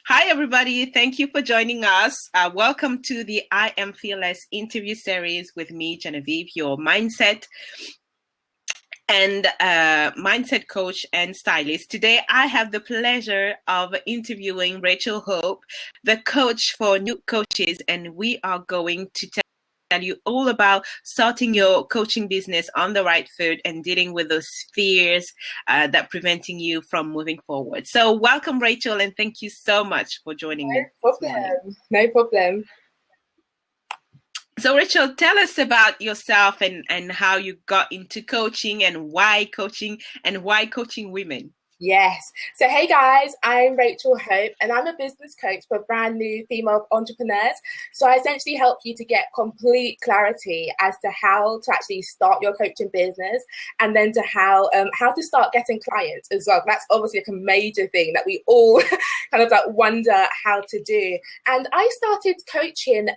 Hi, everybody. Thank you for joining us. Welcome to the I Am Fearless interview series with me, Genevieve, your mindset coach and stylist. Today, I have the pleasure of interviewing Rachel Hope, the coach for new coaches, and we are going to tell you all about starting your coaching business on the right foot and dealing with those fears that preventing you from moving forward. So welcome, Rachel, and thank you so much for joining me this morning. No problem. So Rachel, tell us about yourself and how you got into coaching and why coaching women. Yes. So, hey guys, I'm Rachel Hope and I'm a business coach for brand new female entrepreneurs. So I essentially help you to get complete clarity as to how to actually start your coaching business and then to how to start getting clients as well. That's obviously like a major thing that we all kind of like wonder how to do. And I started coaching,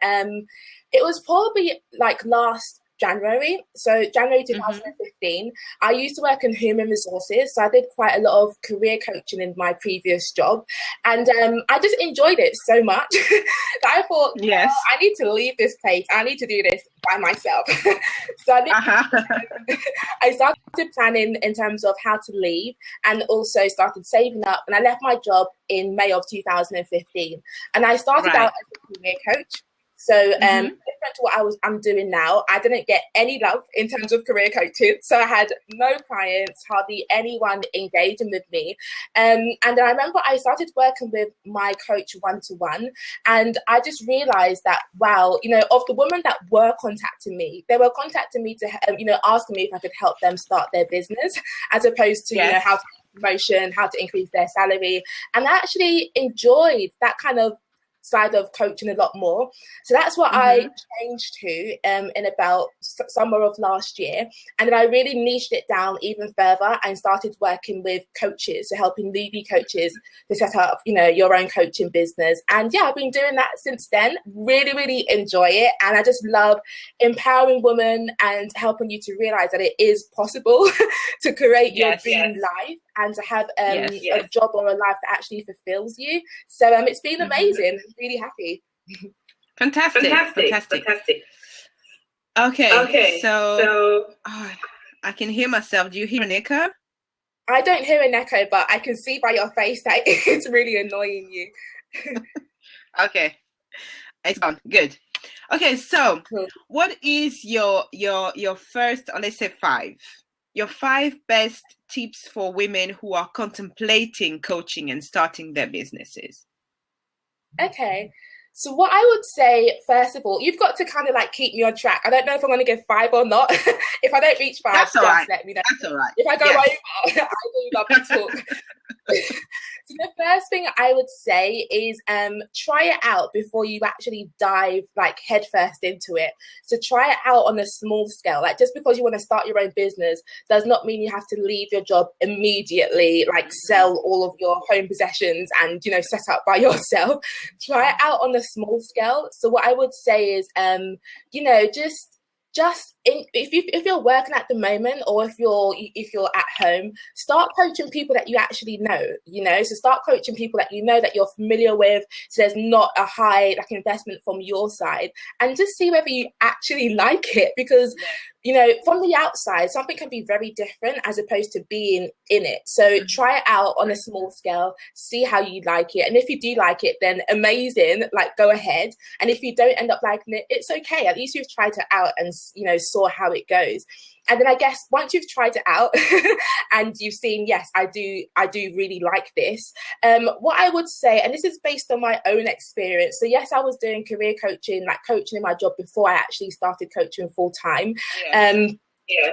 it was probably like last January. So January 2015, I used to work in human resources. So I did quite a lot of career coaching in my previous job. And I just enjoyed it so much that I thought, yes, I need to leave this place. I need to do this by myself. So I started planning in terms of how to leave and also started saving up. And I left my job in May of 2015. And I started out as a career coach. So different to what I'm doing now, I didn't get any love in terms of career coaching. So I had no clients, hardly anyone engaging with me. And I remember I started working with my coach one-to-one. And I just realized that, wow, of the women that were contacting me, they were contacting me to, asking me if I could help them start their business, as opposed to, how to promotion, how to increase their salary. And I actually enjoyed that kind of side of coaching a lot more. So that's what I changed to in about summer of last year. And then I really niched it down even further and started working with coaches, so helping newbie coaches to set up, your own coaching business. And yeah, I've been doing that since then. Really, really enjoy it. And I just love empowering women and helping you to realize that it is possible to create your dream life and to have a job or a life that actually fulfills you. So it's been amazing. I'm really happy. Fantastic. Okay, so I can hear myself. Do you hear an echo? I don't hear an echo, but I can see by your face that it's really annoying you. Okay, it's gone. Good. Okay, so what is your first, or let's say your 5 best tips for women who are contemplating coaching and starting their businesses? Okay. So what I would say, first of all, you've got to kind of like keep me on track. I don't know if I'm going to give 5 or not. If I don't reach 5, that's just right. let me know. That's all right. If I go over, I do love to talk. So the first thing I would say is try it out before you actually dive like headfirst into it. So try it out on a small scale. Like just because you want to start your own business does not mean you have to leave your job immediately, like sell all of your home possessions and, set up by yourself. Try it out on a small scale. So what I would say is, if you're working at the moment, or if you're at home, start coaching people that you actually know. So start coaching people that that you're familiar with, so there's not a high investment from your side, and just see whether you actually like it, because from the outside something can be very different as opposed to being in it. So try it out on a small scale, see how you like it, and if you do like it, then amazing, go ahead. And if you don't end up liking it, it's okay. At least you've tried it out and saw how it goes. And then I guess once you've tried it out and you've seen, yes, I do really like this. What I would say, and this is based on my own experience. So yes, I was doing career coaching, coaching in my job before I actually started coaching full time. I'm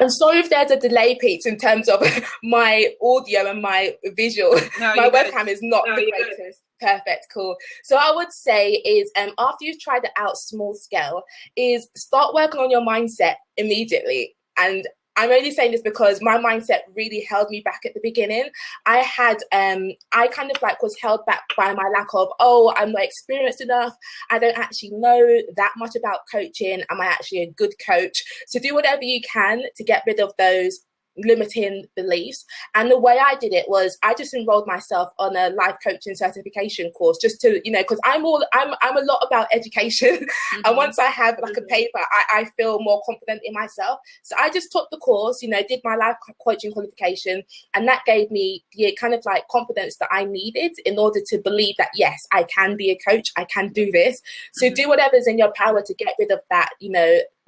sorry if there's a delay, Pete, in terms of my audio and my visual. No, my webcam is not the greatest. Perfect, cool. So I would say is after you've tried it out small scale, is start working on your mindset immediately. And I'm only saying this because my mindset really held me back at the beginning. I kind of was held back by my lack of, I'm not experienced enough. I don't actually know that much about coaching. Am I actually a good coach? So do whatever you can to get rid of those limiting beliefs. And the way I did it was I just enrolled myself on a life coaching certification course, just to, because I'm a lot about education. And once I have like a paper, I feel more confident in myself. So I just took the course, did my life coaching qualification, and that gave me the kind of like confidence that I needed in order to believe that, yes, I can be a coach, I can do this. So do whatever's in your power to get rid of that,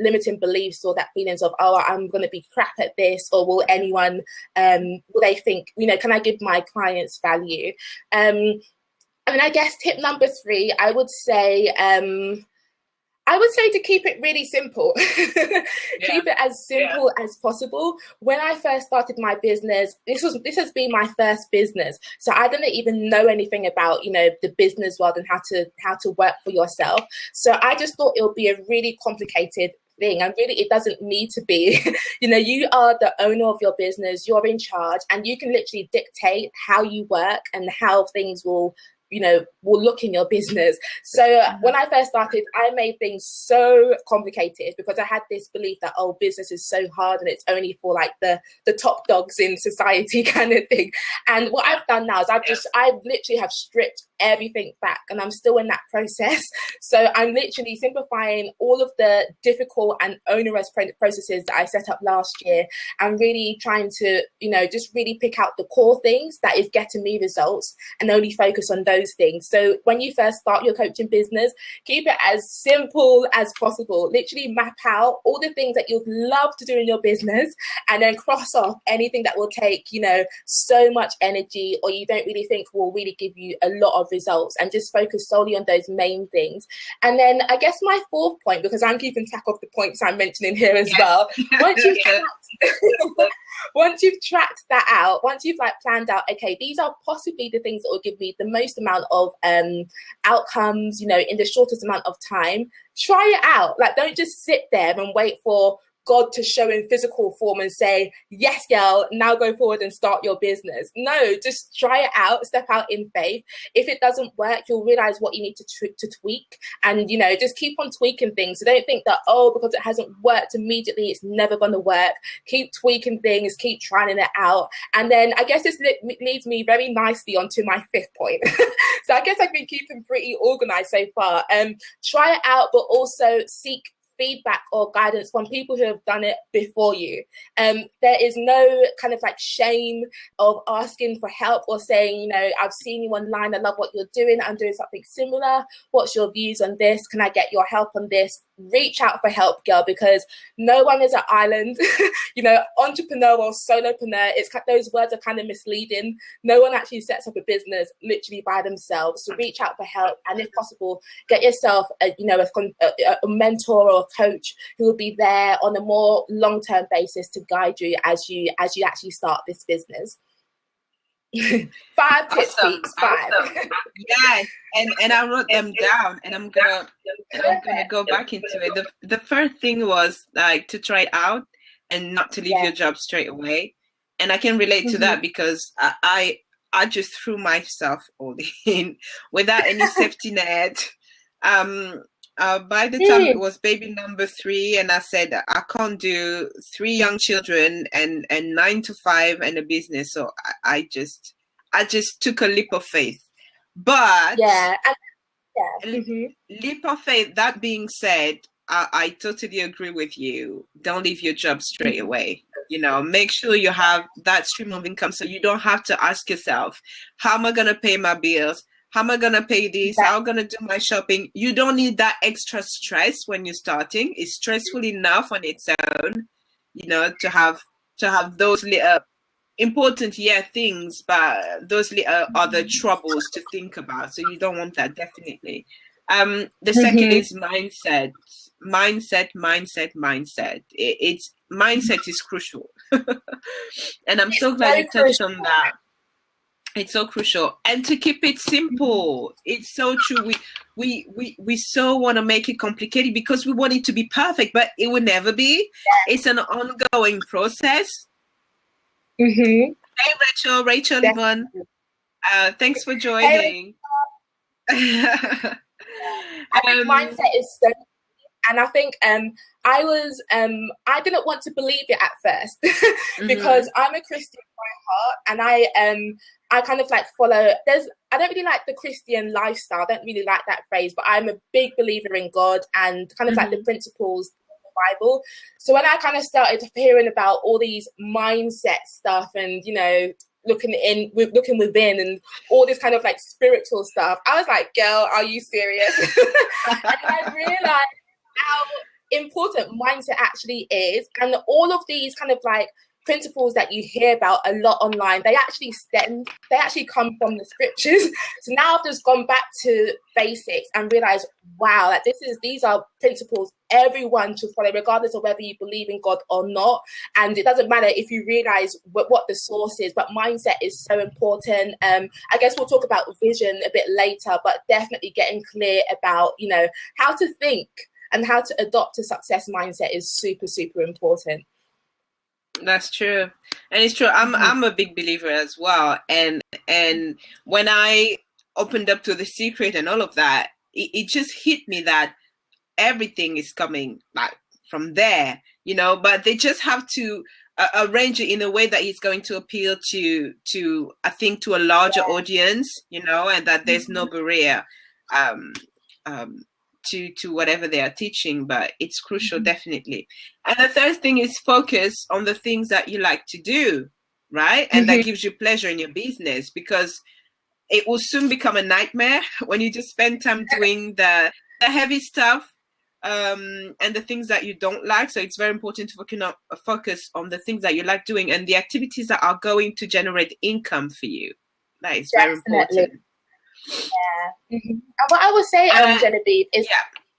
limiting beliefs, or that feelings of, oh, I'm going to be crap at this, or will anyone, will they think, can I give my clients value? And I guess tip number 3, I would say to keep it really simple. Keep it as simple as possible. When I first started my business, this has been my first business, so I didn't even know anything about the business world and how to work for yourself. So I just thought it would be a really complicated thing, and really it doesn't need to be. You are the owner of your business, you're in charge, and you can literally dictate how you work and how things will look in your business. So when I first started, I made things so complicated because I had this belief that, oh, business is so hard and it's only for like the top dogs in society kind of thing. And what I've done now is I literally have stripped everything back, and I'm still in that process. So I'm literally simplifying all of the difficult and onerous processes that I set up last year, and really trying to, just really pick out the core things that is getting me results and only focus on those things. So when you first start your coaching business, keep it as simple as possible. Literally map out all the things that you'd love to do in your business, and then cross off anything that will take, so much energy, or you don't really think will really give you a lot of results, and just focus solely on those main things. And then I guess my 4th point, because I'm keeping track of the points I'm mentioning here as well, once you've tracked that out, once you've like planned out, okay, these are possibly the things that will give me the most amount of outcomes, in the shortest amount of time, try it out. Like, don't just sit there and wait for God to show in physical form and say, yes, girl, now go forward and start your business. No, just try it out, step out in faith. If it doesn't work, you'll realize what you need to tweak, and, just keep on tweaking things. So don't think that, oh, because it hasn't worked immediately, it's never going to work. Keep tweaking things, keep trying it out. And then I guess this leads me very nicely onto my 5th point. So I guess I've been keeping pretty organized so far. Try it out, but also seek feedback or guidance from people who have done it before you. There is no kind of like shame of asking for help or saying, I've seen you online, I love what you're doing, I'm doing something similar, what's your views on this, can I get your help on this? Reach out for help, girl, because no one is an island. Entrepreneur or solopreneur, those words are kind of misleading. No one actually sets up a business literally by themselves. So reach out for help, and if possible, get yourself a mentor or a coach who will be there on a more long-term basis to guide you as you actually start this business. 5 tips, peeps. 5. Awesome. Yes, and I wrote them down, and I'm gonna go back into it. The first thing was like to try it out and not to leave your job straight away, and I can relate to that because I just threw myself all in without any safety net. By the time it was baby number 3, and I said I can't do 3 young children and 9 to 5 and a business, so I just took a leap of faith. But leap of faith. That being said, I totally agree with you. Don't leave your job straight away. Make sure you have that stream of income, so you don't have to ask yourself, how am I gonna pay my bills? How am I going to pay this? How am I going to do my shopping? You don't need that extra stress when you're starting. It's stressful enough on its own, to have those little important things, but those little other troubles to think about. So you don't want that, definitely. The second is mindset. Mindset. It's mindset is crucial. And I'm so glad you touched on that. It's so crucial, and to keep it simple. It's so true. We so want to make it complicated because we want it to be perfect, but it will never be. It's an ongoing process. Hey, Rachel, Yvonne. Thanks for joining. I think mindset is so, And I think I didn't want to believe it at first because I'm a Christian by heart, and I kind of like follow. I don't really like the Christian lifestyle. I don't really like that phrase, but I'm a big believer in God and kind of like the principles of the Bible. So when I kind of started hearing about all these mindset stuff and, you know, looking within and all this kind of like spiritual stuff, I was like, girl, are you serious? And I realized how important mindset actually is, and all of these kind of like principles that you hear about a lot online, they actually come from the scriptures. So now I've just gone back to basics and realized, wow, like these are principles everyone should follow, regardless of whether you believe in God or not. And it doesn't matter if you realize what the source is, but mindset is so important. I guess we'll talk about vision a bit later, but definitely getting clear about, you know, how to think and how to adopt a success mindset is super, super important. That's true. And it's true. I'm a big believer as well. And when I opened up to The Secret and all of that, it just hit me that everything is coming like from there, you know, but they just have to arrange it in a way that is going to appeal to I think to a larger audience, you know, and that there's no barrier to whatever they are teaching, but it's crucial, definitely. And the third thing is focus on the things that you like to do, right? And that gives you pleasure in your business, because it will soon become a nightmare when you just spend time doing the heavy stuff and the things that you don't like. So it's very important to focus on the things that you like doing and the activities that are going to generate income for you. That is very important. Yeah. And what I would say, Genevieve, is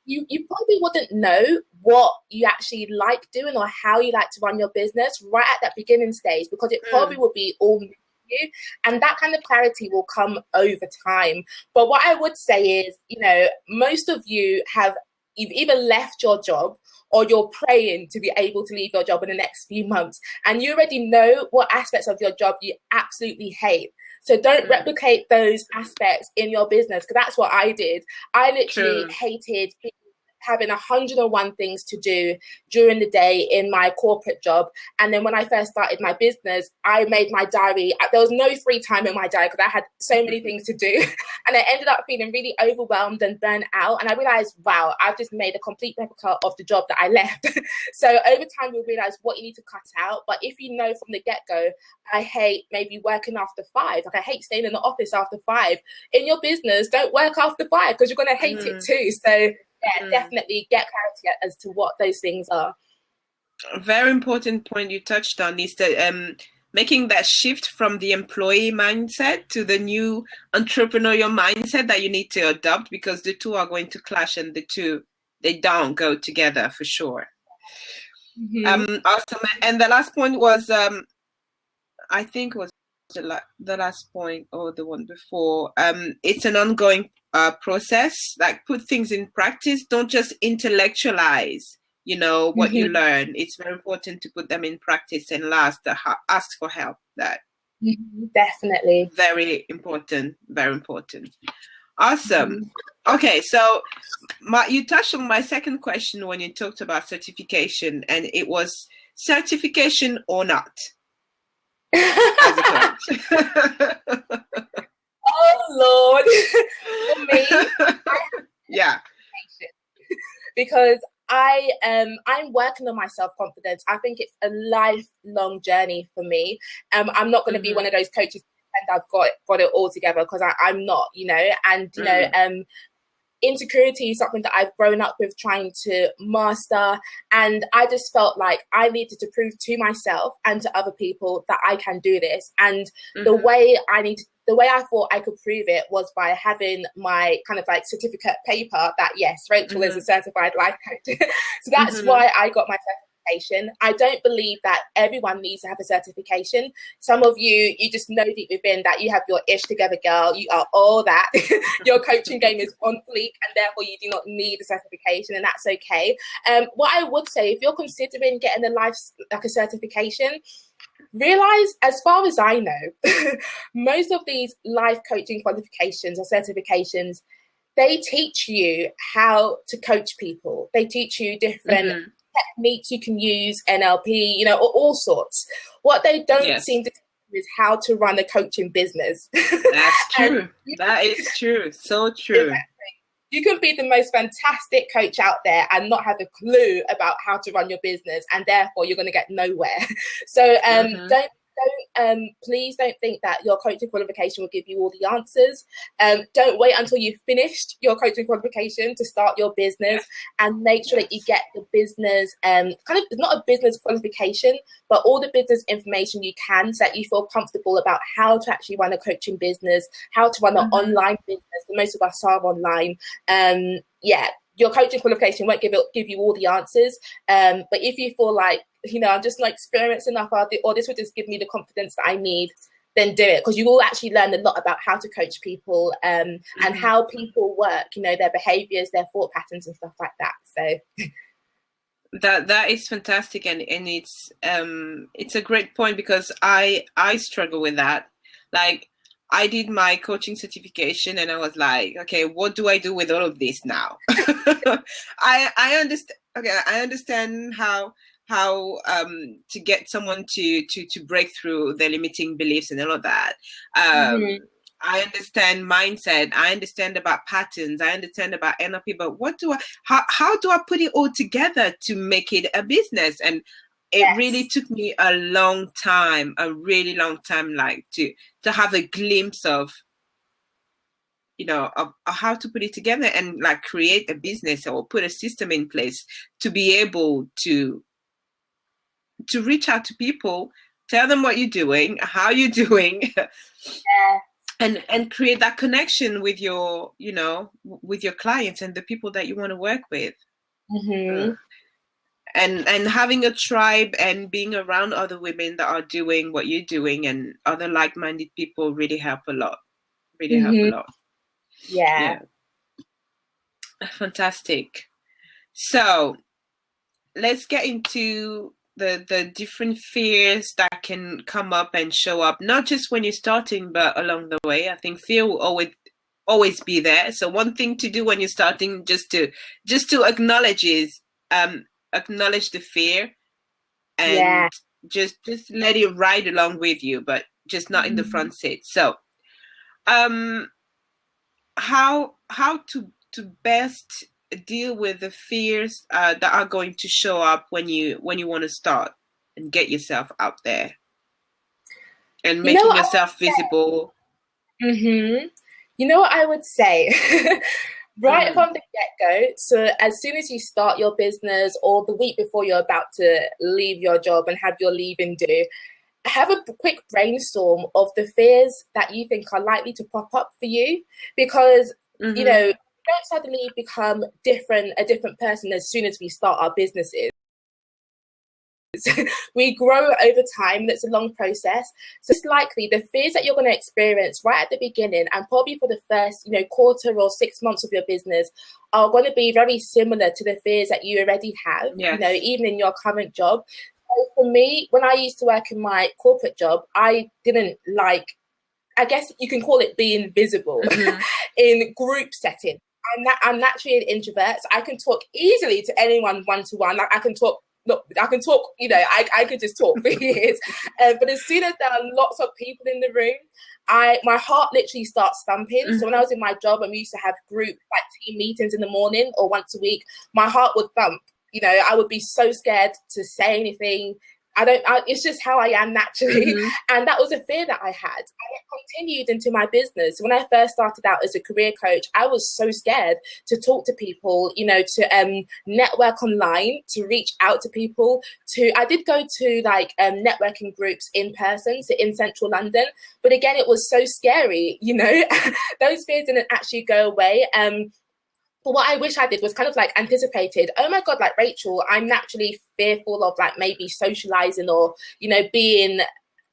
you probably wouldn't know what you actually like doing or how you like to run your business right at that beginning stage, because it probably will be all new to you, and that kind of clarity will come over time. But what I would say is, you know, most of you've either left your job or you're praying to be able to leave your job in the next few months, and you already know what aspects of your job you absolutely hate. So don't replicate those aspects in your business, because that's what I did. I literally hated having 101 things to do during the day in my corporate job. And then when I first started my business, I made my diary. There was no free time in my diary because I had so many things to do. And I ended up feeling really overwhelmed and burnt out. And I realized, wow, I've just made a complete replica of the job that I left. So over time, you'll realize what you need to cut out. But if you know from the get-go, I hate maybe working after 5. Like I hate staying in the office after 5. In your business, don't work after 5 because you're going to hate it too. So yeah, definitely get clarity as to what those things are. A very important point you touched on is that making that shift from the employee mindset to the new entrepreneurial mindset that you need to adopt, because the two are going to clash, and they don't go together for sure. Awesome. And the last point was, I think was the last point or the one before. It's an ongoing process. Like, put things in practice. Don't just intellectualize, you know, what you learn. It's very important to put them in practice, and last, ask for help. That definitely very important. Very important. Awesome. Okay, so you touched on my second question when you talked about certification, and it was certification or not. Oh Lord. For me, yeah, because I'm working on my self-confidence. I think it's a lifelong journey for me. I'm not going to be one of those coaches and I've got it all together, because I'm not, you know. And you know, insecurity is something that I've grown up with trying to master, and I just felt like I needed to prove to myself and to other people that I can do this. And the way I thought I could prove it was by having my kind of like certificate paper that, yes, Rachel is a certified life coach. So that's why I got my certification. I don't believe that everyone needs to have a certification. Some of you just know deep within that you have your ish together, girl. You are all that. Your coaching game is on fleek, and therefore you do not need a certification, and that's okay. What I would say, if you're considering getting a certification, realize, as far as I know, most of these life coaching qualifications or certifications, they teach you how to coach people. They teach you different techniques you can use, NLP, you know, all sorts. What they don't seem to teach you is how to run a coaching business. That's true. That is true. So true. Exactly. You can be the most fantastic coach out there and not have a clue about how to run your business, and therefore you're going to get nowhere. So please don't think that your coaching qualification will give you all the answers. Don't wait until you've finished your coaching qualification to start your business, and make sure that you get the business, kind of not a business qualification, but all the business information you can, so that you feel comfortable about how to actually run a coaching business, how to run an online business. Most of us are online. Your coaching qualification won't give you all the answers. But if you feel like, you know, I'm just not experienced enough, or this would just give me the confidence that I need, then do it, because you will actually learn a lot about how to coach people, and how people work, you know, their behaviors, their thought patterns and stuff like that. So that is fantastic, and it's a great point, because I struggle with that. Like, I did my coaching certification and I was like, okay, what do I do with all of this now? I understand. Okay, I understand how to get someone to break through their limiting beliefs and all of that. I understand mindset. I understand about patterns. I understand about NLP. But how do I put it all together to make it a business? And it really took me a really long time, like to have a glimpse of, you know, of how to put it together and like create a business or put a system in place to be able to reach out to people, tell them what you're doing, how you're doing, and create that connection with your, you know, with your clients and the people that you want to work with. And having a tribe and being around other women that are doing what you're doing and other like-minded people really help a lot. Help a lot. Yeah. Fantastic. So let's get into the different fears that can come up and show up, not just when you're starting, but along the way. I think fear will always be there. So one thing to do when you're starting, just to acknowledge is acknowledge the fear, and just let it ride along with you, but just not in the front seat. So how to best deal with the fears that are going to show up when you want to start and get yourself out there and making yourself visible. You know what I would say? Right from the get-go, so as soon as you start your business or the week before you're about to leave your job and have your leave-in due, have a quick brainstorm of the fears that you think are likely to pop up for you, because you know, you don't suddenly become a different person as soon as we start our businesses. We grow over time. That's a long process. So it's likely the fears that you're going to experience right at the beginning, and probably for the first, you know, quarter or 6 months of your business, are going to be very similar to the fears that you already have, you know, even in your current job. So for me, when I used to work in my corporate job, I didn't like, I guess you can call it being visible in group setting. I'm naturally an introvert, so I can talk easily to anyone one-to-one. Like I can talk, you know, I could just talk for years. But as soon as there are lots of people in the room, my heart literally starts thumping. So when I was in my job, I'm used to have group like team meetings in the morning or once a week. My heart would thump. You know, I would be so scared to say anything. It's just how I am naturally. And that was a fear that I had. And it continued into my business. When I first started out as a career coach, I was so scared to talk to people, you know, to network online, to reach out to people. I did go to like networking groups in person, so in central London. But again, it was so scary, you know. Those fears didn't actually go away. But what I wish I did was kind of like anticipated, oh my God, like Rachel, I'm naturally fearful of like maybe socializing or, you know, being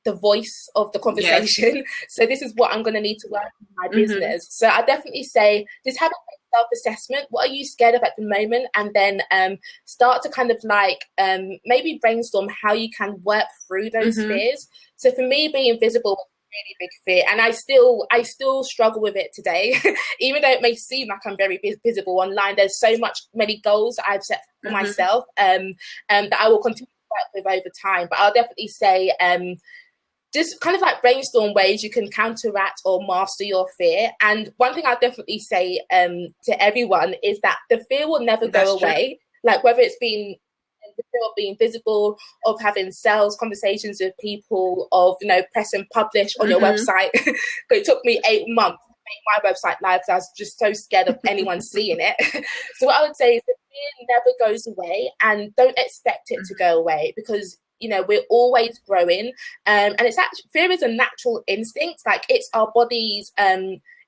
the voice of the conversation. So this is what I'm going to need to work on my business. So I definitely say, just have a self-assessment. What are you scared of at the moment? And then start to kind of like maybe brainstorm how you can work through those fears. So for me, being visible was really big fear, and I still struggle with it today. Even though it may seem like I'm very visible online, there's many goals that I've set for myself that I will continue to work with over time. But I'll definitely say just kind of like brainstorm ways you can counteract or master your fear. And one thing I'll definitely say to everyone is that the fear will never go away. Like whether it's been the fear of being visible, of having sales conversations with people, of press and publish on your website. But it took me 8 months to make my website live because I was just so scared of anyone seeing it. So what I would say is the fear never goes away, and don't expect it to go away, because we're always growing, and it's actually, fear is a natural instinct. Like it's our body's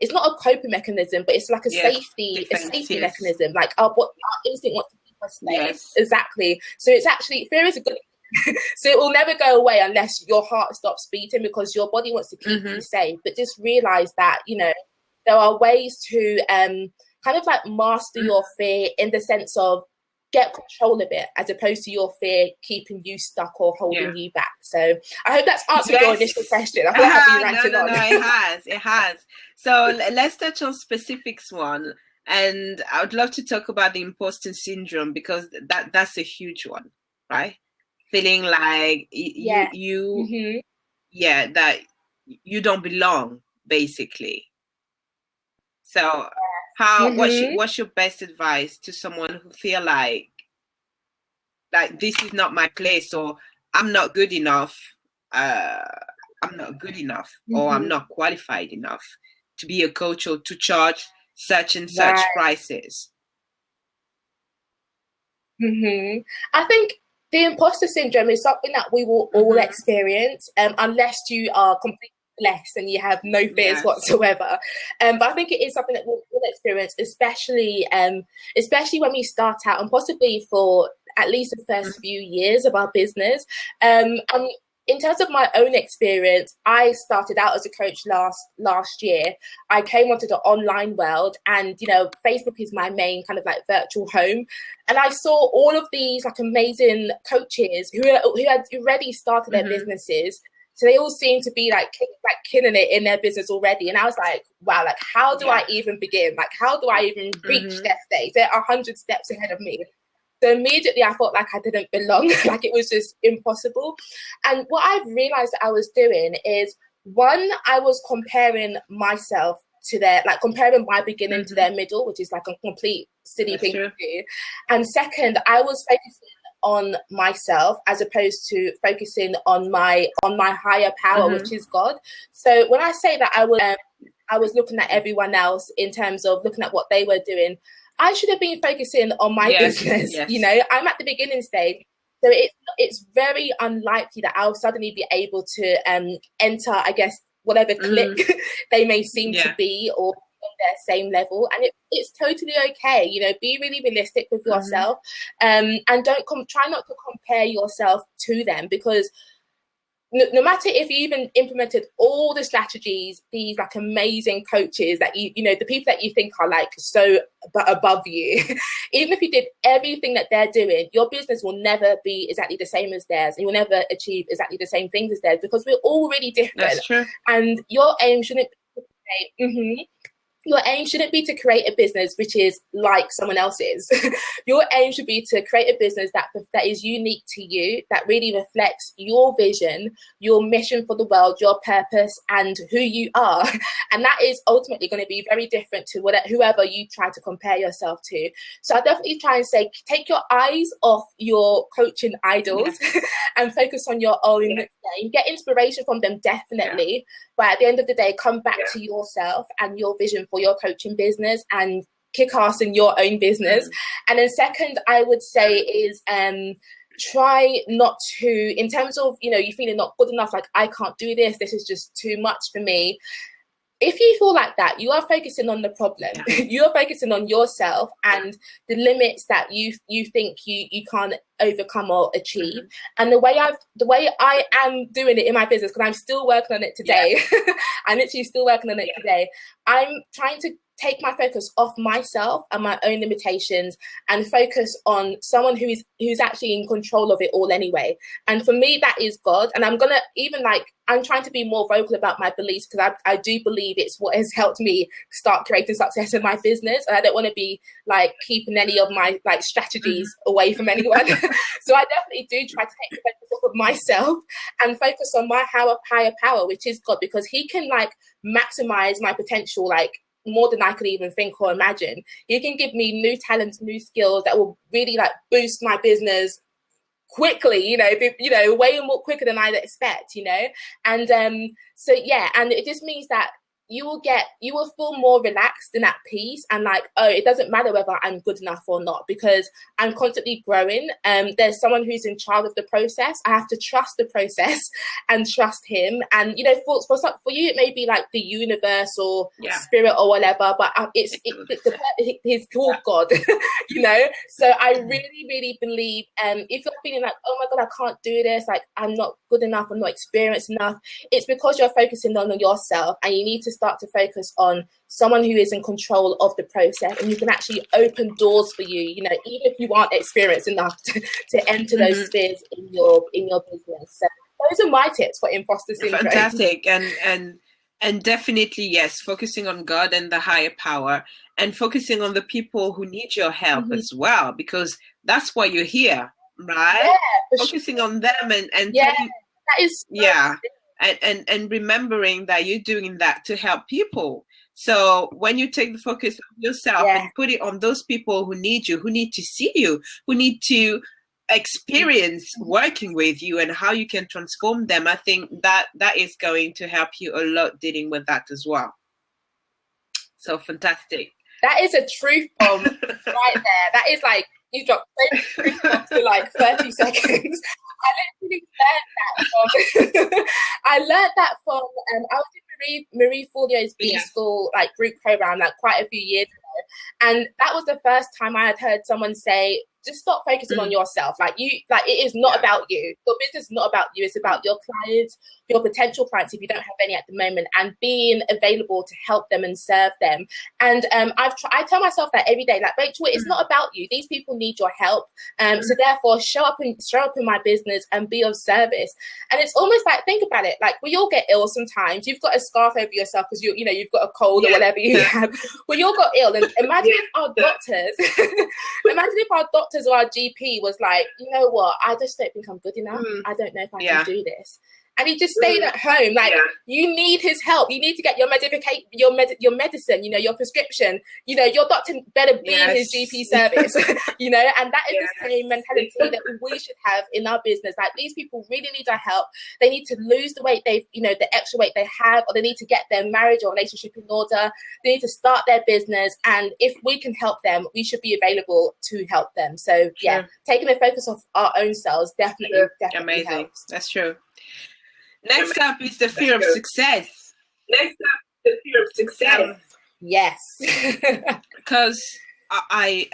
it's not a coping mechanism, but it's like a safety mechanism. Like our instinct wants to keep us safe. Exactly. So it's actually, fear is a good so it will never go away unless your heart stops beating, because your body wants to keep you safe. But just realize that there are ways to kind of like master your fear, in the sense of get control of it, as opposed to your fear keeping you stuck or holding you back. So I hope that's answered your initial question. I feel like I've been ranting on. No, it has. So let's touch on specifics one. And I would love to talk about the imposter syndrome, because that's a huge one, right? Feeling like that you don't belong, basically. So what's your best advice to someone who feel like this is not my place, or I'm not good enough, or I'm not qualified enough to be a coach or to charge such and such prices? I think the imposter syndrome is something that we will all experience, unless you are completely blessed and you have no fears whatsoever. But I think it is something that we'll all experience, especially when we start out, and possibly for at least the first few years of our business. In terms of my own experience, I started out as a coach last year. I came onto the online world, and Facebook is my main kind of like virtual home. And I saw all of these like amazing coaches who had already started their businesses. So they all seem to be like killing it in their business already. And I was like, wow, like how do I even begin? Like how do I even reach that stage? There are 100 steps ahead of me. So immediately I felt like I didn't belong, like it was just impossible. And what I've realized that I was doing is, one, I was comparing myself to comparing my beginning to their middle, which is like a complete silly thing to do. And second, I was focusing on myself as opposed to focusing on my higher power, which is God. So when I say that I was looking at everyone else in terms of looking at what they were doing, I should have been focusing on my business. I'm at the beginning stage. So it's very unlikely that I'll suddenly be able to enter, I guess, whatever clique they may seem to be, or on their same level. And it's totally okay. Be really realistic with yourself, and try not to compare yourself to them, because no matter if you even implemented all the strategies, these like amazing coaches that the people that you think are like so above you, even if you did everything that they're doing, your business will never be exactly the same as theirs, and you'll never achieve exactly the same things as theirs, because we're all really different. That's true. And your aim shouldn't your aim shouldn't be to create a business which is like someone else's. Your aim should be to create a business that is unique to you, that really reflects your vision, your mission for the world, your purpose, and who you are. And that is ultimately going to be very different to whoever you try to compare yourself to. So I definitely try and say, take your eyes off your coaching idols and focus on your own game. Get inspiration from them, definitely. But at the end of the day, come back to yourself and your vision for your coaching business, and kick ass in your own business. And then second, I would say is try not to, in terms of, you feeling not good enough, like I can't do this is just too much for me. If you feel like that, you are focusing on the problem. You are focusing on yourself and the limits that you think you can't overcome or achieve. And the way I am doing it in my business, because I'm still working on it today. I'm literally still working on it today. I'm trying to take my focus off myself and my own limitations and focus on someone who's actually in control of it all anyway. And for me, that is God. And I'm gonna even I'm trying to be more vocal about my beliefs, because I do believe it's what has helped me start creating success in my business. And I don't want to be keeping any of my strategies away from anyone. So I definitely do try to take the focus off of myself and focus on my higher power, which is God, because he can maximize my potential more than I could even think or imagine. He can give me new talents, new skills that will really boost my business quickly, way more quicker than I'd expect, and so yeah, and it just means that you will feel more relaxed and at peace, and it doesn't matter whether I'm good enough or not, because I'm constantly growing. There's someone who's in charge of the process. I have to trust the process and trust him. And for you, it may be the universe or spirit or whatever, but he's called God. So I really, really believe, if you're feeling oh my God, I can't do this, I'm not good enough, I'm not experienced enough, it's because you're focusing on yourself, and you need to start to focus on someone who is in control of the process, and who can actually open doors for you, even if you aren't experienced enough to enter those spheres in your business. So those are my tips for imposter syndrome. Fantastic. And definitely, yes, focusing on God and the higher power, and focusing on the people who need your help as well, because that's why you're here, right? Yeah, focusing on them and that is and remembering that you're doing that to help people. So when you take the focus on yourself and put it on those people who need you, who need to see you, who need to experience working with you and how you can transform them, I think that is going to help you a lot dealing with that as well. So fantastic. That is a truth bomb right there. That is you dropped so truth bombs in 30 seconds. I literally learned that from I was in Marie Forleo's B-School group program quite a few years ago, and that was the first time I had heard someone say, just stop focusing on yourself. It is not about you. Your business is not about you. It's about your clients, your potential clients, if you don't have any at the moment, and being available to help them and serve them. And I tell myself that every day, Rachel, it's not about you. These people need your help. So therefore, show up in my business and be of service. And it's almost think about it. We all get ill sometimes. You've got a scarf over yourself because you've got a cold or whatever you have. We all got ill, and imagine if our doctors, or our GP was you know what, I just don't think I'm good enough. I don't know if I can do this. And he just stayed at home. You need his help. You need to get your medicine, your prescription. Your doctor better be in his GP service, and that is the same mentality that we should have in our business. These people really need our help. They need to lose the weight the extra weight they have, or they need to get their marriage or relationship in order. They need to start their business. And if we can help them, we should be available to help them. So taking the focus off our own selves definitely amazing helps. That's true. Next up is the fear of success. Yes. Because I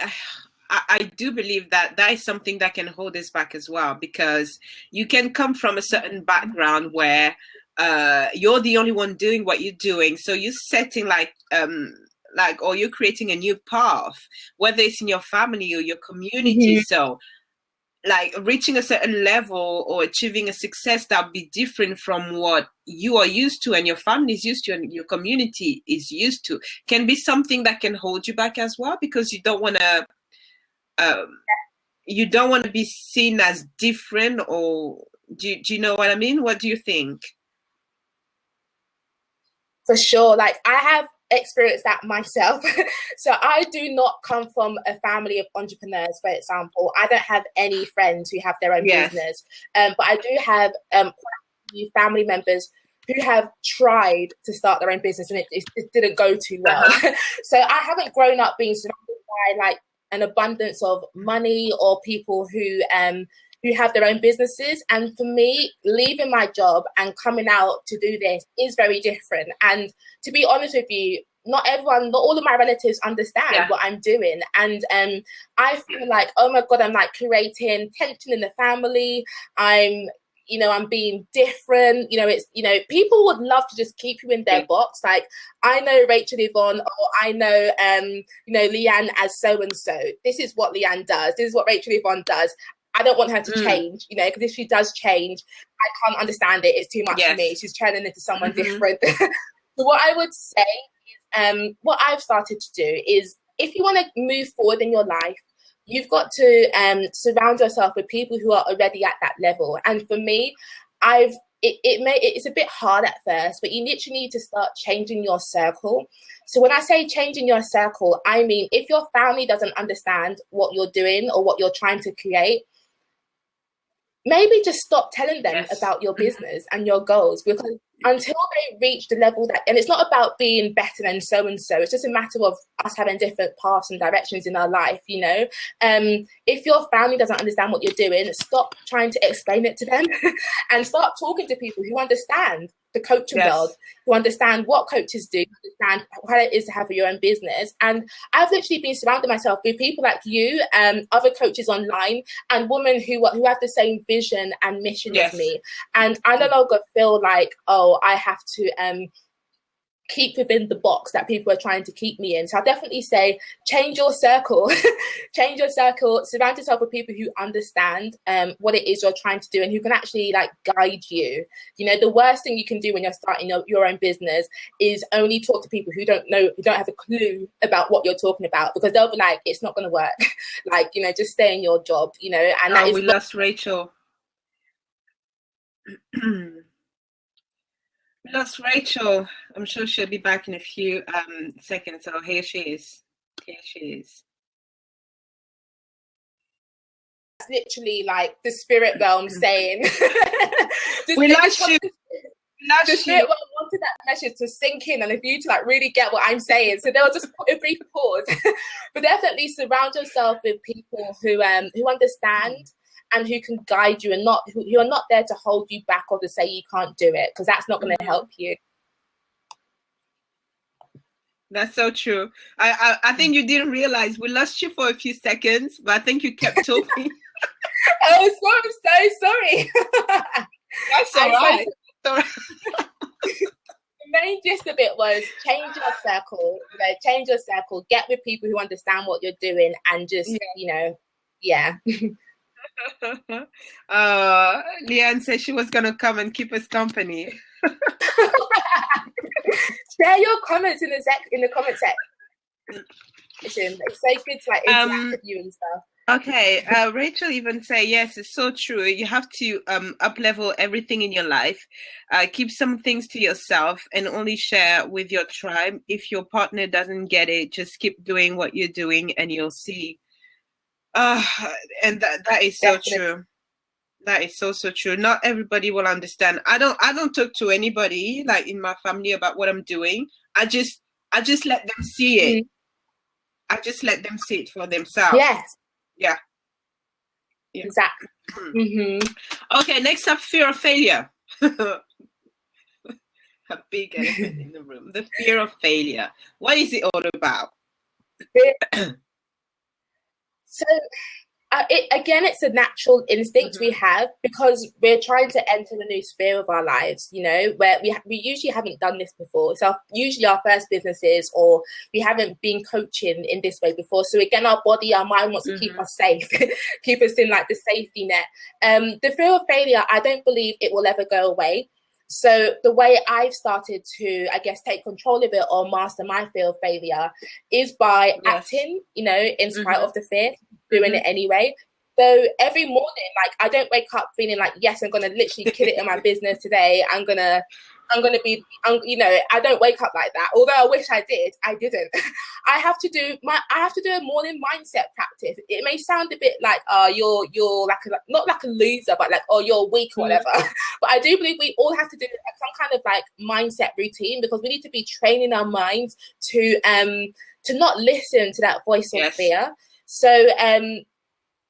do believe that is something that can hold us back as well, because you can come from a certain background where you're the only one doing what you're doing. So you're setting or you're creating a new path, whether it's in your family or your community. So reaching a certain level or achieving a success that would be different from what you are used to and your family is used to and your community is used to can be something that can hold you back as well, because you don't want to be seen as different. Or do you know what I mean? What do you think? For sure. I have experienced that myself. So I do not come from a family of entrepreneurs, for example. I don't have any friends who have their own business, but I do have quite a few family members who have tried to start their own business, and it didn't go too well. So I haven't grown up being surrounded by an abundance of money or people who have their own businesses. And for me, leaving my job and coming out to do this is very different. And to be honest with you, not all of my relatives understand what I'm doing. And I feel oh my God, I'm creating tension in the family. I'm you know, I'm being different. You know, it's, you know, people would love to just keep you in their box. Like, I know Rachel Yvonne, or I know, you know, Leanne as so-and-so. This is what Leanne does. This is what Rachel Yvonne does. I don't want her to change, you know, because if she does change, I can't understand it. It's too much for me. She's turning into someone different. So what I would say is, what I've started to do is, if you want to move forward in your life, you've got to surround yourself with people who are already at that level. And for me, it's a bit hard at first, but you literally need to start changing your circle. So when I say changing your circle, I mean, if your family doesn't understand what you're doing or what you're trying to create, maybe just stop telling them about your business and your goals, because until they reach the level that, and it's not about being better than so-and-so, it's just a matter of us having different paths and directions in our life, you know. If your family doesn't understand what you're doing, stop trying to explain it to them and start talking to people who understand the coaching world, who understand what coaches do, understand how it is to have your own business. And I've literally been surrounding myself with people like you, other coaches online, and women who have the same vision and mission as me. And I no longer feel like, oh, I have to keep within the box that people are trying to keep me in. So I'll definitely say, change your circle. Change your circle, surround yourself with people who understand what it is you're trying to do, and who can actually like guide you. You know, the worst thing you can do when you're starting your own business is only talk to people who don't know, who don't have a clue about what you're talking about, because they'll be like, it's not going to work. Like, you know, just stay in your job, you know. And that is, we lost Rachel. We lost Rachel. I'm sure she'll be back in a few seconds. So here she is. Here she is. It's literally like the spirit realm saying, we lost you. The spirit realm wanted that message to sink in, and if you to like really get what I'm saying, so they'll just put a brief pause. But definitely surround yourself with people who understand and who can guide you, and who are not there to hold you back or to say you can't do it, because that's not going to help you. That's so true. I think you didn't realize we lost you for a few seconds, but I think you kept talking. Oh, I'm so sorry. That's all right. The main gist of it was change your circle. You know, change your circle. Get with people who understand what you're doing, and just you know, Leanne said she was gonna come and keep us company. Share your comments in the comment section. It's so good to like interact with you and stuff. Okay, Rachel even say, yes, it's so true. You have to up-level everything in your life. Keep some things to yourself and only share with your tribe. If your partner doesn't get it, just keep doing what you're doing and you'll see. And that is so true. That is so true. Not everybody will understand. I don't talk to anybody like in my family about what I'm doing. I just let them see it. I just let them see it for themselves. Yes. Yeah. Exactly. Okay, next up, fear of failure. A big elephant in the room. The fear of failure. What is it all about? So, it's a natural instinct we have, because we're trying to enter a new sphere of our lives, you know, where we usually haven't done this before. So usually our first businesses, or we haven't been coaching in this way before. So again, our body, our mind wants to keep us safe, keep us in like the safety net. The fear of failure, I don't believe it will ever go away. So the way I've started to, I guess, take control of it or master my fear of failure is by acting, you know, in spite of the fear, doing it anyway. So every morning, like, I don't wake up feeling like, yes, I'm going to literally kill it in my business today. I'm going to be, you know, I don't wake up like that. Although I wish I did, I didn't. I have to do a morning mindset practice. It may sound a bit like, you're like not like a loser, but like, oh, you're weak or whatever. But I do believe we all have to do like some kind of like mindset routine, because we need to be training our minds to not listen to that voice of fear. So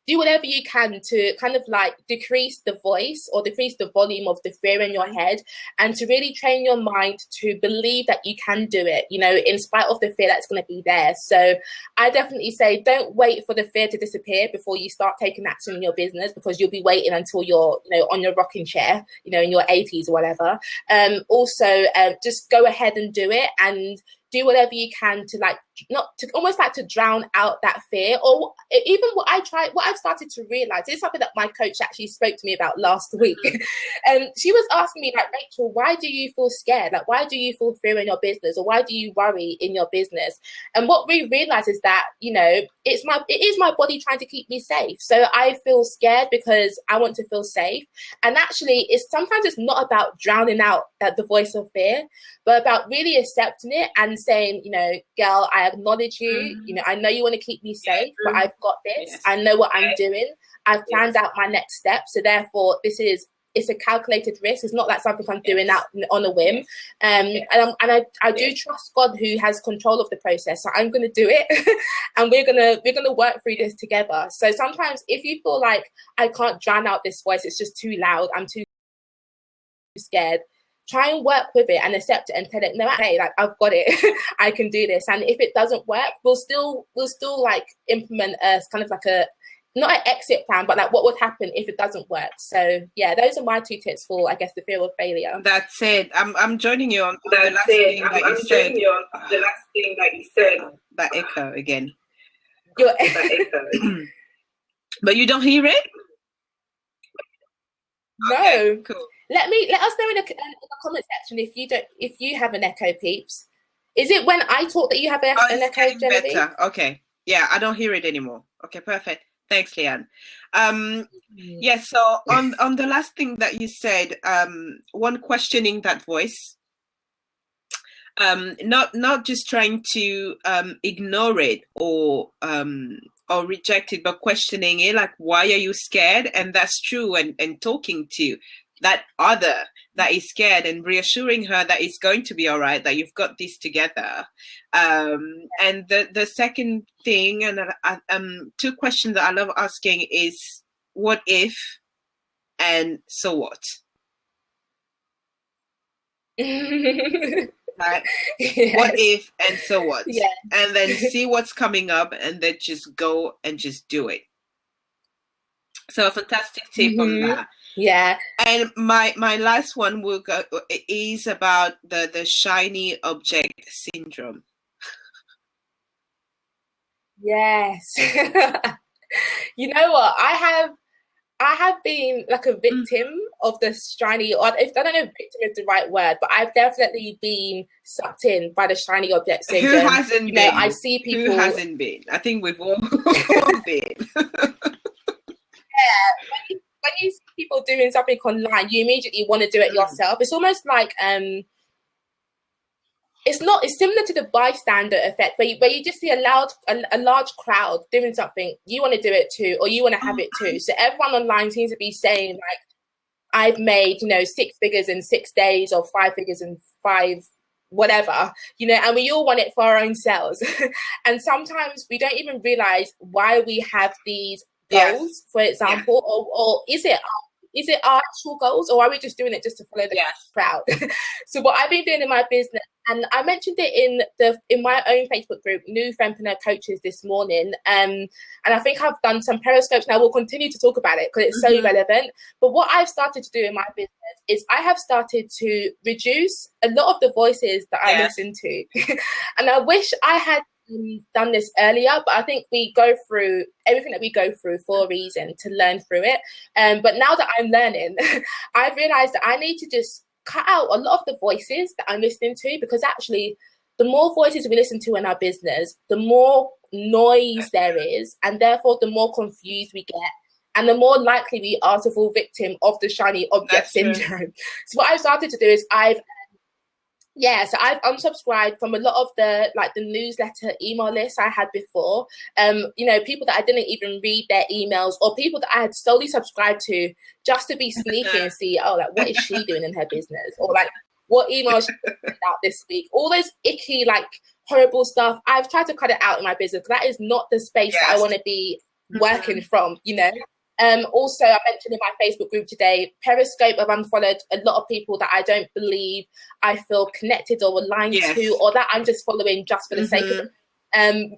do whatever you can to kind of like decrease the voice or decrease the volume of the fear in your head, and to really train your mind to believe that you can do it, you know, in spite of the fear that's going to be there. So I definitely say don't wait for the fear to disappear before you start taking action in your business, because you'll be waiting until you're, you know, on your rocking chair, you know, in your 80s or whatever. Also, just go ahead and do it, and do whatever you can to like not to almost like to drown out that fear. Or even what I've started to realize is something that my coach actually spoke to me about last week. She was asking me, like, Rachel, why do you feel scared? Like, why do you feel fear in your business, or why do you worry in your business? And what we realize is that, you know, it is my body trying to keep me safe. So I feel scared because I want to feel safe. And actually, sometimes it's not about drowning out the voice of fear, but about really accepting it and saying, you know, girl, I acknowledge you. You know, I know you want to keep me safe, but I've got this. Yes. I know what I'm doing. I've planned out my next step. So therefore, it's a calculated risk. It's not like something I'm doing out on a whim. And I do trust God, who has control of the process. So I'm going to do it, and we're gonna work through this together. So sometimes if you feel like I can't drown out this voice, it's just too loud, I'm too scared, try and work with it and accept it and tell it, no, hey, like, I've got it. I can do this. And if it doesn't work, we'll still like implement a kind of like a, not an exit plan, but like what would happen if it doesn't work. So yeah, those are my 2 tips for, I guess, the fear of failure. That's it. I'm joining you on the last thing that you said. The last thing that you said. That echo again. That echo. But you don't hear it? No. Okay, cool. Let us know in the comment section if you have an echo, peeps. Is it when I talk that you have an echo, Genevieve? Better. Okay. Yeah, I don't hear it anymore. Okay, perfect. Thanks, Leanne. Yeah, so on the last thing that you said, one, questioning that voice, not just trying to ignore it or reject it, but questioning it, like, why are you scared? And that's true, and talking to that other that is scared and reassuring her that it's going to be all right, that you've got this together. And the second thing, and 2 questions that I love asking is, what if and so what? Right? Yes. What if and so what? Yeah. And then see what's coming up, and then just go and just do it. So a fantastic tip on that. Yeah. And my last one is about the shiny object syndrome. Yes. You know what? I have been like a victim of the shiny, or I don't know if victim is the right word, but I've definitely been sucked in by the shiny object syndrome. Who hasn't been? I see people. Who hasn't been? I think we've all been. Yeah. When you see people doing something online, you immediately want to do it yourself. It's almost like it's similar to the bystander effect, where you just see a large crowd doing something, you want to do it too, or you want to have it too. So everyone online seems to be saying, like, I've made, 6 figures in 6 days, or 5 figures in 5 whatever, and we all want it for our own selves. And sometimes we don't even realize why we have these goals, for example, or is it our actual goals, or are we just doing it just to follow the crowd? So what I've been doing in my business, and I mentioned it in my own Facebook group, New Fempreneur Coaches, this morning, and I think I've done some periscopes now. We'll continue to talk about it because it's so relevant. But what I've started to do in my business is I have started to reduce a lot of the voices that I listen to. And I wish I had done this earlier, but I think we go through everything that we go through for a reason, to learn through it. But now that I'm learning, I've realized that I need to just cut out a lot of the voices that I'm listening to, because actually the more voices we listen to in our business, the more noise there is, and therefore the more confused we get, and the more likely we are to fall victim of the shiny object syndrome. So what I've started to do is I've unsubscribed from a lot of the newsletter email lists I had before. People that I didn't even read their emails, or people that I had solely subscribed to just to be sneaky and see, what is she doing in her business? Or what email she sent out this week? All those icky, horrible stuff. I've tried to cut it out in my business, because that is not the space that I want to be working from, you know. Also, I mentioned in my Facebook group today, Periscope, I've unfollowed a lot of people that I don't believe I feel connected or aligned to, or that I'm just following just for the sake of it.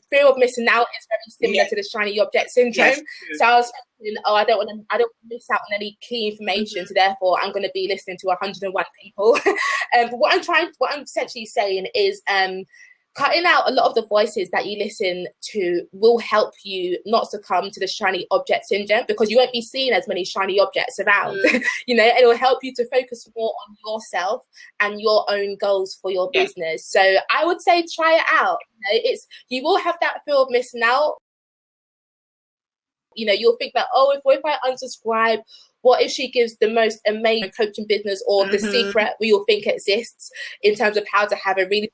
Fear of missing out is very similar to the shiny object syndrome. So I was thinking, I don't want to miss out on any key information. So therefore, I'm going to be listening to 101 people. But what I'm essentially saying is, cutting out a lot of the voices that you listen to will help you not succumb to the shiny object syndrome, because you won't be seeing as many shiny objects around. You know, it will help you to focus more on yourself and your own goals for your business. So I would say try it out. You know, you will have that fear of missing out. You know, you'll think that, if I unsubscribe, what if she gives the most amazing coaching business, or the secret we all think exists in terms of how to have a really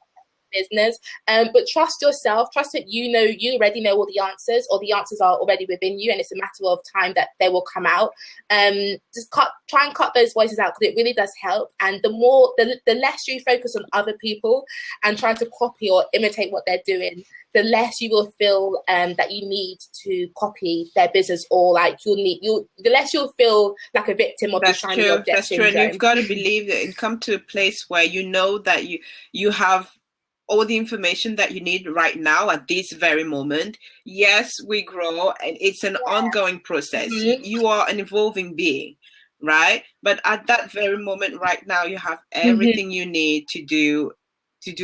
business. But trust yourself, trust that you already know all the answers, or the answers are already within you, and it's a matter of time that they will come out. Just try and cut those voices out, because it really does help. And the less you focus on other people and try to copy or imitate what they're doing, the less you will feel that you need to copy their business, or like the less you'll feel like a victim of the shiny object syndrome. That's true. And you've got to believe that and come to a place where you know that you have all the information that you need right now at this very moment. Yes, we grow, and it's an ongoing process. You are an evolving being, right? But at that very moment right now, you have everything you need to do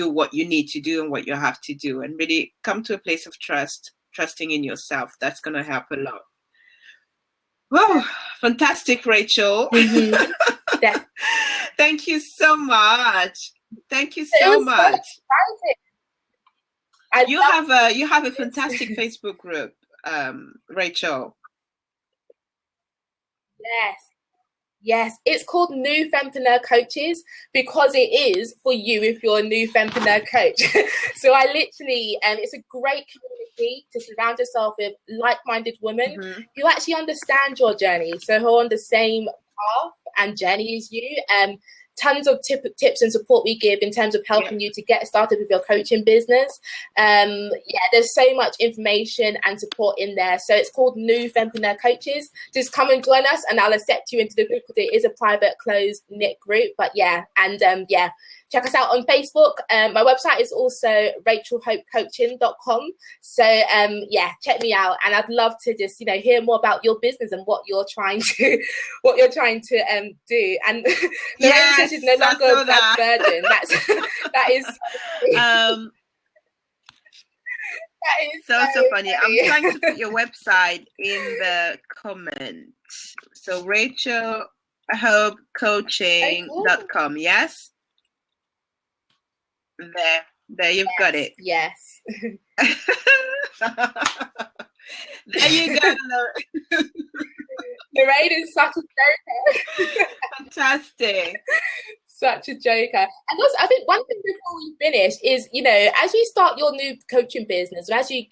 what you need to do and what you have to do, and really come to a place of trusting in yourself. That's going to help a lot. Whoa, fantastic, Rachel. Thank you so much. Thank you so much. You have a fantastic Facebook group, Rachel. Yes, it's called New Fempreneur Coaches, because it is for you if you're a new fempreneur coach. So I literally, it's a great community to surround yourself with like-minded women who actually understand your journey, so who are on the same path and journey as you. Tons of tips and support we give in terms of helping you to get started with your coaching business. There's so much information and support in there. So it's called New Fempreneur Coaches. Just come and join us, and I'll accept you into the group, because it is a private, closed-knit group. But check us out on Facebook. My website is also rachelhopecoaching.com. So check me out, and I'd love to just hear more about your business and what you're trying to do. And Lorraine says she's no longer a bad virgin. That is so funny. I'm trying to put your website in the comments. So rachelhopecoaching.com. Yes. There you've got it. Yes. There you go. Lorraine is such a joker. Fantastic. Such a joker. And also, I think one thing before we finish is, as you start your new coaching business, or as you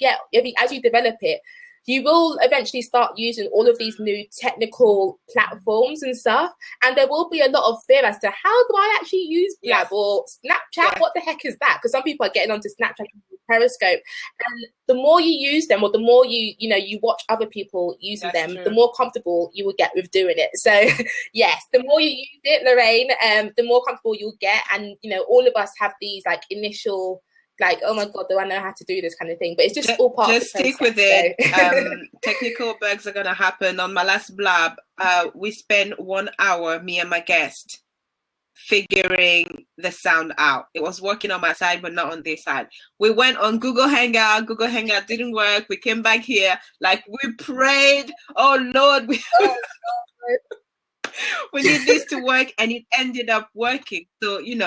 develop it, you will eventually start using all of these new technical platforms and stuff. And there will be a lot of fear as to, how do I actually use Blab or Snapchat? What the heck is that? Because some people are getting onto Snapchat and Periscope. And the more you use them, or the more you watch other people using them, the more comfortable you will get with doing it. So yes, the more you use it, Lorraine, the more comfortable you'll get. And, all of us have these initial, oh my God, do I know how to do this kind of thing? But it's just all part of the process. Stick with it. Technical bugs are going to happen. On my last Blab, we spent 1 hour, me and my guest, figuring the sound out. It was working on my side, but not on this side. We went on Google Hangout. Google Hangout didn't work. We came back here. We prayed. Oh, Lord. We need this to work. And it ended up working. So, you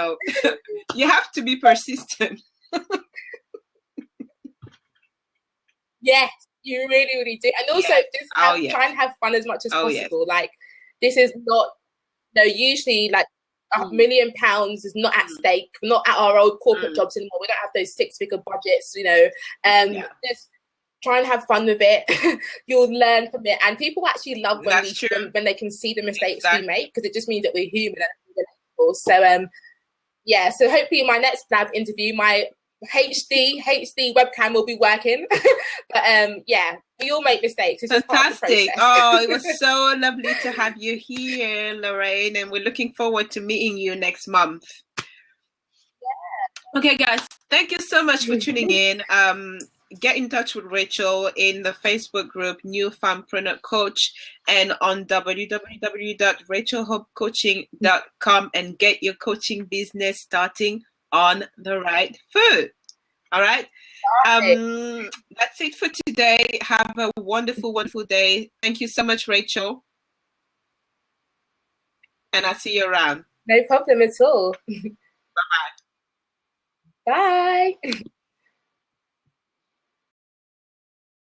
have to be persistent. Yes, you really, really do. And also just try and have fun as much as possible. This is not, usually £1 million is not at stake, not at our old corporate jobs anymore. We don't have those 6-figure budgets, Just try and have fun with it. You'll learn from it. And people actually love when they can see the mistakes we make, because it just means that we're human and relatable. So so hopefully in my next Blab interview, my HD webcam will be working. But yeah, we all make mistakes. It's just part of the Fantastic. process. Oh, it was so lovely to have you here, Lorraine, and we're looking forward to meeting you next month. Yeah. Okay, guys, thank you so much for tuning in. Get in touch with Rachel in the Facebook group New Farmpreneur Coach and on www.rachelhopecoaching.com and get your coaching business starting on the right foot. All right. That's it for today. Have a wonderful, wonderful day. Thank you so much, Rachel. And I'll see you around. No problem at all. Bye-bye. Bye.